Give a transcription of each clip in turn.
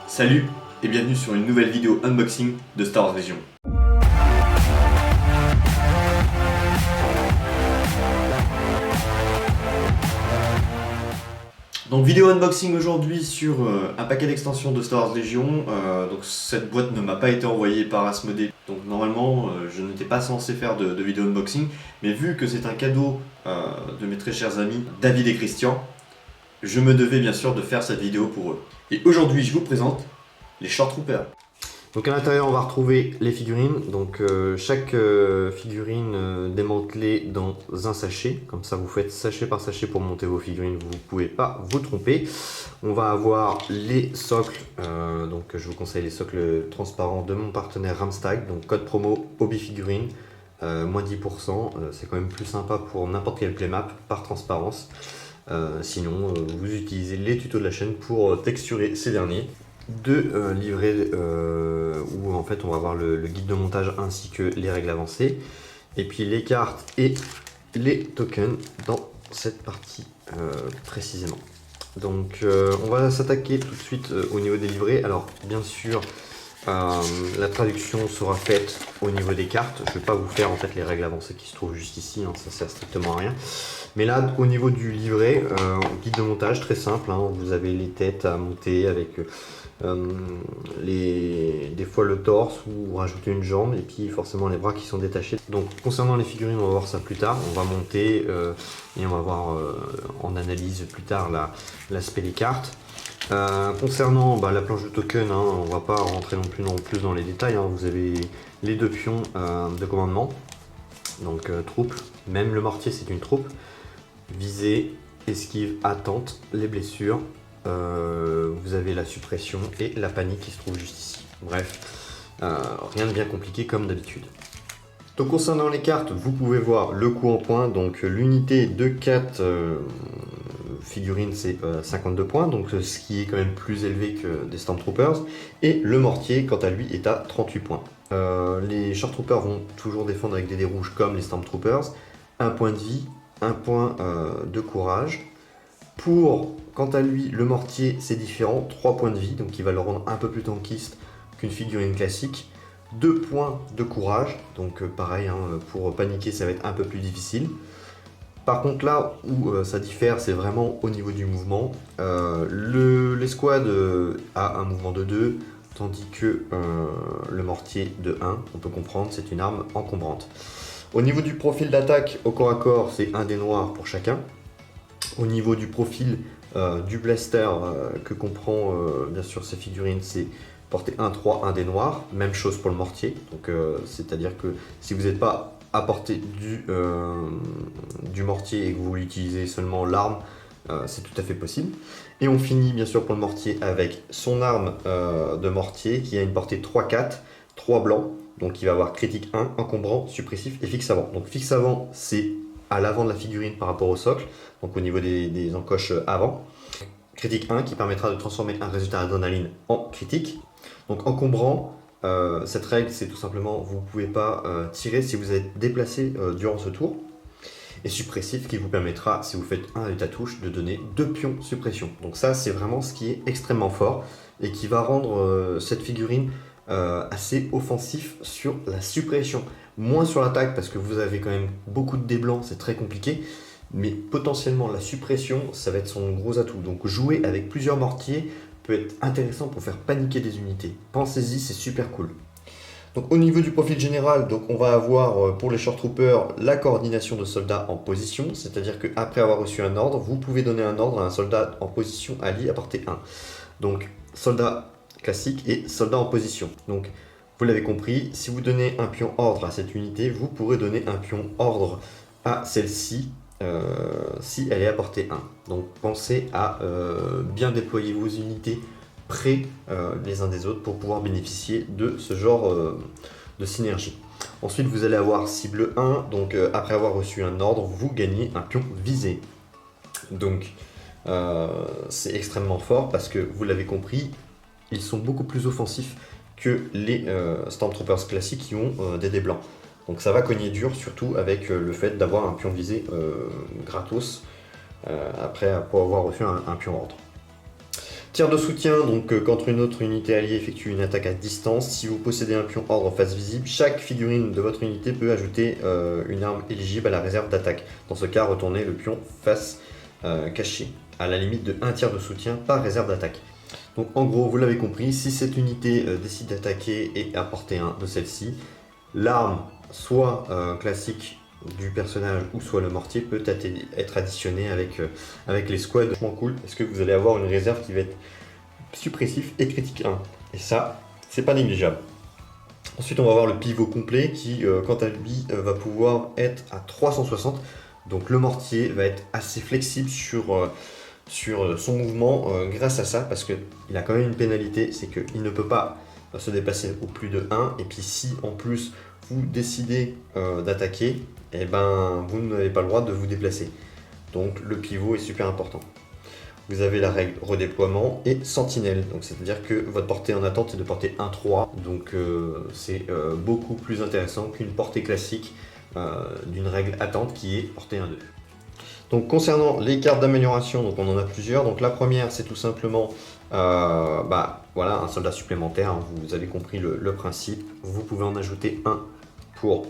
Salut et bienvenue sur une nouvelle vidéo unboxing de Star Wars Legion. Donc vidéo unboxing aujourd'hui sur un paquet d'extensions de Star Wars Legion. Donc cette boîte ne m'a pas été envoyée par Asmodée. Donc normalement je n'étais pas censé faire de vidéo unboxing. Mais vu que c'est un cadeau de mes très chers amis David et Christian, je me devais bien sûr de faire cette vidéo pour eux. Et aujourd'hui je vous présente les Short Troopers. Donc à l'intérieur on va retrouver les figurines, donc chaque figurine démantelée dans un sachet, comme ça vous faites sachet par sachet pour monter vos figurines, vous ne pouvez pas vous tromper. On va avoir les socles, donc je vous conseille les socles transparents de mon partenaire Ramstag, donc code promo Hobby Figurine, moins 10%, c'est quand même plus sympa pour n'importe quel playmap par transparence. Sinon vous utilisez les tutos de la chaîne pour texturer ces derniers. Deux livrets où en fait on va avoir le guide de montage ainsi que les règles avancées, et puis les cartes et les tokens dans cette partie précisément. Donc on va s'attaquer tout de suite au niveau des livrets. Alors bien sûr la traduction sera faite au niveau des cartes. Je ne vais pas vous faire en fait les règles avancées qui se trouvent juste ici, hein, ça sert strictement à rien. Mais là au niveau du livret, guide de montage très simple, hein, vous avez les têtes à monter avec des fois le torse, ou rajouter une jambe, et puis forcément les bras qui sont détachés. Donc concernant les figurines, on va voir ça plus tard, on va monter et on va voir en analyse plus tard l'aspect des cartes. Concernant la planche de token, hein, on va pas rentrer non plus dans les détails, hein. Vous avez les deux pions de commandement, donc troupe, même le mortier c'est une troupe, visée, esquive, attente, les blessures. Vous avez la suppression et la panique qui se trouve juste ici. Bref, rien de bien compliqué comme d'habitude. Donc concernant les cartes, vous pouvez voir le coup en point. Donc l'unité de 4 figurines c'est 52 points, donc ce qui est quand même plus élevé que des Stormtroopers. Et le mortier quant à lui est à 38 points. Les Short Troopers vont toujours défendre avec des dés rouges comme les Stormtroopers. Un point de vie, un point de courage. Pour, quant à lui, le mortier, c'est différent, 3 points de vie, donc il va le rendre un peu plus tankiste qu'une figurine classique. 2 points de courage, donc pareil, hein, pour paniquer, ça va être un peu plus difficile. Par contre, là où ça diffère, c'est vraiment au niveau du mouvement. L'escouade a un mouvement de 2, tandis que le mortier de 1, on peut comprendre, c'est une arme encombrante. Au niveau du profil d'attaque au corps à corps, c'est un dé noir pour chacun. Au niveau du profil du blaster que comprend bien sûr ces figurines, c'est portée 1-3, un dé noir, même chose pour le mortier, donc c'est-à-dire que si vous n'êtes pas à portée du mortier et que vous l'utilisez seulement l'arme, c'est tout à fait possible. Et on finit bien sûr pour le mortier avec son arme de mortier qui a une portée 3-4, 3 blancs, donc il va avoir critique 1, encombrant, suppressif et fixe avant. Donc fixe avant, c'est à l'avant de la figurine par rapport au socle, donc au niveau des encoches avant. Critique 1 qui permettra de transformer un résultat d'adrénaline en critique. Donc encombrant, cette règle c'est tout simplement vous ne pouvez pas tirer si vous êtes déplacé durant ce tour. Et suppressif qui vous permettra, si vous faites un avec la touche, de donner 2 pions suppression. Donc ça c'est vraiment ce qui est extrêmement fort et qui va rendre cette figurine assez offensif sur la suppression. Moins sur l'attaque parce que vous avez quand même beaucoup de dés blancs, c'est très compliqué. Mais potentiellement la suppression, ça va être son gros atout. Donc jouer avec plusieurs mortiers peut être intéressant pour faire paniquer des unités. Pensez-y, c'est super cool. Donc au niveau du profil général, donc on va avoir pour les Short Troopers la coordination de soldats en position. C'est-à-dire qu'après avoir reçu un ordre, vous pouvez donner un ordre à un soldat en position allié à portée 1. Donc soldat classique et soldat en position. Donc vous l'avez compris, si vous donnez un pion ordre à cette unité, vous pourrez donner un pion ordre à celle-ci si elle est à portée 1. Donc pensez à bien déployer vos unités près les uns des autres pour pouvoir bénéficier de ce genre de synergie. Ensuite vous allez avoir cible 1, donc après avoir reçu un ordre, vous gagnez un pion visé. Donc c'est extrêmement fort parce que vous l'avez compris, ils sont beaucoup plus offensifs que les Stormtroopers classiques qui ont des dés blancs. Donc ça va cogner dur, surtout avec le fait d'avoir un pion visé gratos après avoir reçu un pion ordre. Tir de soutien, donc quand une autre unité alliée effectue une attaque à distance, si vous possédez un pion ordre face visible, chaque figurine de votre unité peut ajouter une arme éligible à la réserve d'attaque. Dans ce cas, retournez le pion face caché, à la limite de 1 tir de soutien par réserve d'attaque. Donc en gros, vous l'avez compris, si cette unité décide d'attaquer et à portée 1 de celle-ci, l'arme soit classique du personnage ou soit le mortier peut être additionné avec les squads. Franchement cool, parce que vous allez avoir une réserve qui va être suppressif et critique 1. Et ça, c'est pas négligeable. Ensuite, on va avoir le pivot complet qui, quant à lui, va pouvoir être à 360. Donc le mortier va être assez flexible sur son mouvement grâce à ça, parce qu'il a quand même une pénalité, c'est qu'il ne peut pas se déplacer au plus de 1. Et puis si en plus vous décidez d'attaquer, et ben, vous n'avez pas le droit de vous déplacer. Donc le pivot est super important. Vous avez la règle redéploiement et sentinelle. Donc c'est-à-dire que votre portée en attente est de portée 1-3. Donc c'est beaucoup plus intéressant qu'une portée classique d'une règle attente qui est portée 1-2. Donc concernant les cartes d'amélioration, donc on en a plusieurs. Donc la première, c'est tout simplement voilà, un soldat supplémentaire. Vous avez compris le principe. Vous pouvez en ajouter un pour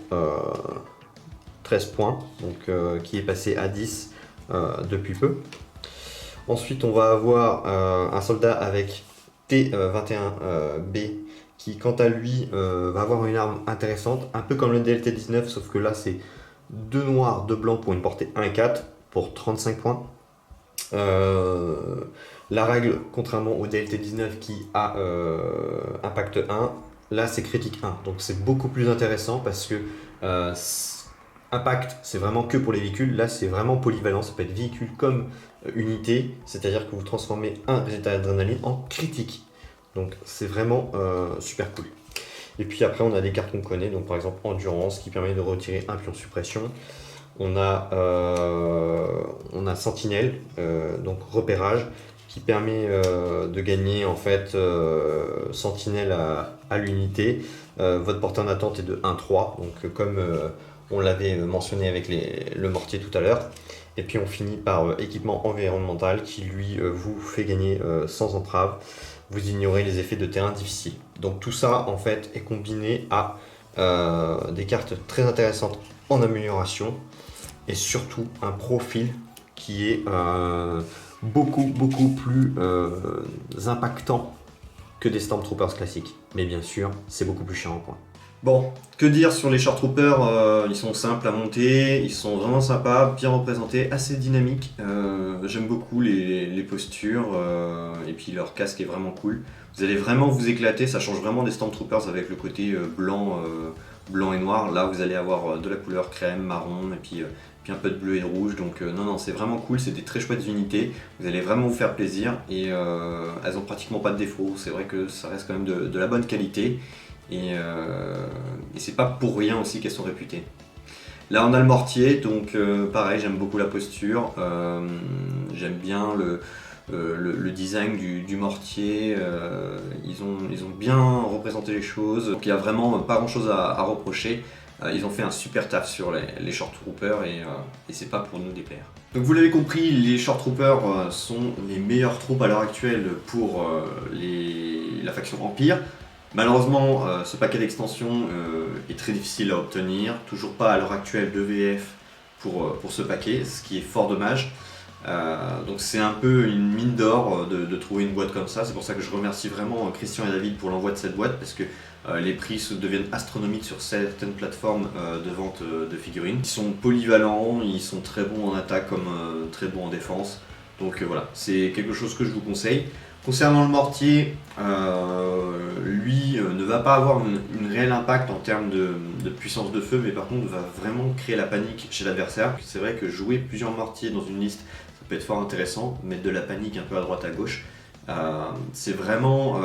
13 points, donc qui est passé à 10 depuis peu. Ensuite, on va avoir un soldat avec T21B qui, quant à lui, va avoir une arme intéressante, un peu comme le DLT19, sauf que là, c'est 2 noirs, 2 blancs pour une portée 1-4 pour 35 points. La règle, contrairement au DLT19 qui a impact 1, là c'est critique 1. Donc c'est beaucoup plus intéressant parce que impact, c'est vraiment que pour les véhicules. Là, c'est vraiment polyvalent. Ça peut être véhicule comme unité, c'est-à-dire que vous transformez un résultat d'adrénaline en critique. Donc, c'est vraiment super cool. Et puis après, on a des cartes qu'on connaît. Donc, par exemple, endurance qui permet de retirer un pion suppression. On a sentinelle, donc repérage, qui permet de gagner en fait sentinelle à l'unité. Votre portée en attente est de 1-3. Donc, comme on l'avait mentionné avec le mortier tout à l'heure. Et puis on finit par équipement environnemental qui lui vous fait gagner sans entrave. Vous ignorez les effets de terrain difficiles. Donc tout ça en fait est combiné à des cartes très intéressantes en amélioration. Et surtout un profil qui est beaucoup plus impactant que des Stormtroopers classiques. Mais bien sûr, c'est beaucoup plus cher en points. Bon, que dire sur les Short Troopers, ils sont simples à monter, ils sont vraiment sympas, bien représentés, assez dynamiques. J'aime beaucoup les postures, et puis leur casque est vraiment cool. Vous allez vraiment vous éclater, ça change vraiment des Stormtroopers avec le côté blanc et noir. Là, vous allez avoir de la couleur crème, marron, et puis un peu de bleu et de rouge. Donc non, c'est vraiment cool, c'est des très chouettes unités. Vous allez vraiment vous faire plaisir, et elles ont pratiquement pas de défauts. C'est vrai que ça reste quand même de la bonne qualité. Et c'est pas pour rien aussi qu'elles sont réputées. Là on a le mortier, donc pareil, j'aime beaucoup la posture, j'aime bien le design du mortier, ils ont bien représenté les choses, donc il n'y a vraiment pas grand chose à reprocher. Ils ont fait un super taf sur les Short Troopers et c'est pas pour nous déplaire. Donc vous l'avez compris, les Short Troopers sont les meilleures troupes à l'heure actuelle pour la faction Empire. Malheureusement, ce paquet d'extensions est très difficile à obtenir, toujours pas à l'heure actuelle de VF pour ce paquet, ce qui est fort dommage. Donc c'est un peu une mine d'or de trouver une boîte comme ça, c'est pour ça que je remercie vraiment Christian et David pour l'envoi de cette boîte, parce que les prix deviennent astronomiques sur certaines plateformes de vente de figurines. Ils sont polyvalents, ils sont très bons en attaque comme très bons en défense, donc voilà, c'est quelque chose que je vous conseille. Concernant le mortier, lui ne va pas avoir une réel impact en termes de puissance de feu, mais par contre va vraiment créer la panique chez l'adversaire. C'est vrai que jouer plusieurs mortiers dans une liste, ça peut être fort intéressant, mettre de la panique un peu à droite à gauche. C'est vraiment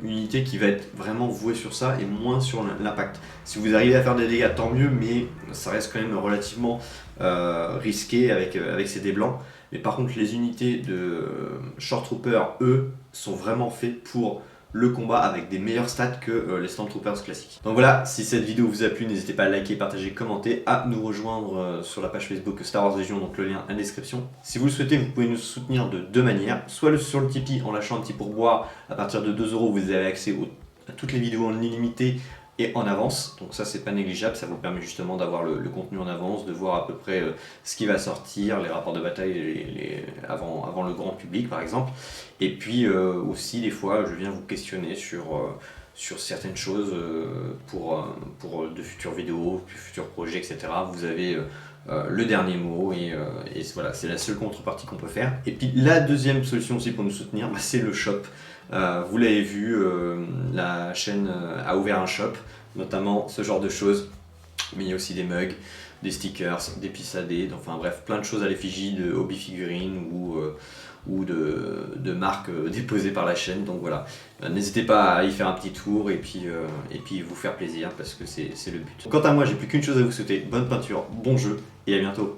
une unité qui va être vraiment vouée sur ça et moins sur l'impact. Si vous arrivez à faire des dégâts, tant mieux, mais ça reste quand même relativement risqué avec ces dés blancs. Mais par contre, les unités de Short Trooper, eux, sont vraiment faites pour le combat avec des meilleurs stats que les Stormtroopers classiques. Donc voilà, si cette vidéo vous a plu, n'hésitez pas à liker, partager, commenter, à nous rejoindre sur la page Facebook Star Wars Légion, donc le lien en description. Si vous le souhaitez, vous pouvez nous soutenir de deux manières, soit sur le Tipeee en lâchant un petit pourboire, à partir de 2 €, vous avez accès à toutes les vidéos en illimité et en avance, donc ça c'est pas négligeable, ça vous permet justement d'avoir le contenu en avance, de voir à peu près ce qui va sortir, les rapports de bataille avant le grand public par exemple, et puis aussi des fois je viens vous questionner sur certaines choses pour de futures vidéos, futurs projets, etc. Vous avez le dernier mot et voilà, c'est la seule contrepartie qu'on peut faire. Et puis la deuxième solution aussi pour nous soutenir, c'est le shop. Vous l'avez vu, la chaîne a ouvert un shop, notamment ce genre de choses, mais il y a aussi des mugs, des stickers, des pissadés, enfin bref, plein de choses à l'effigie de hobby figurines ou de marques déposées par la chaîne. Donc voilà, n'hésitez pas à y faire un petit tour et puis vous faire plaisir parce que c'est le but. Quant à moi, j'ai plus qu'une chose à vous souhaiter, bonne peinture, bon jeu et à bientôt.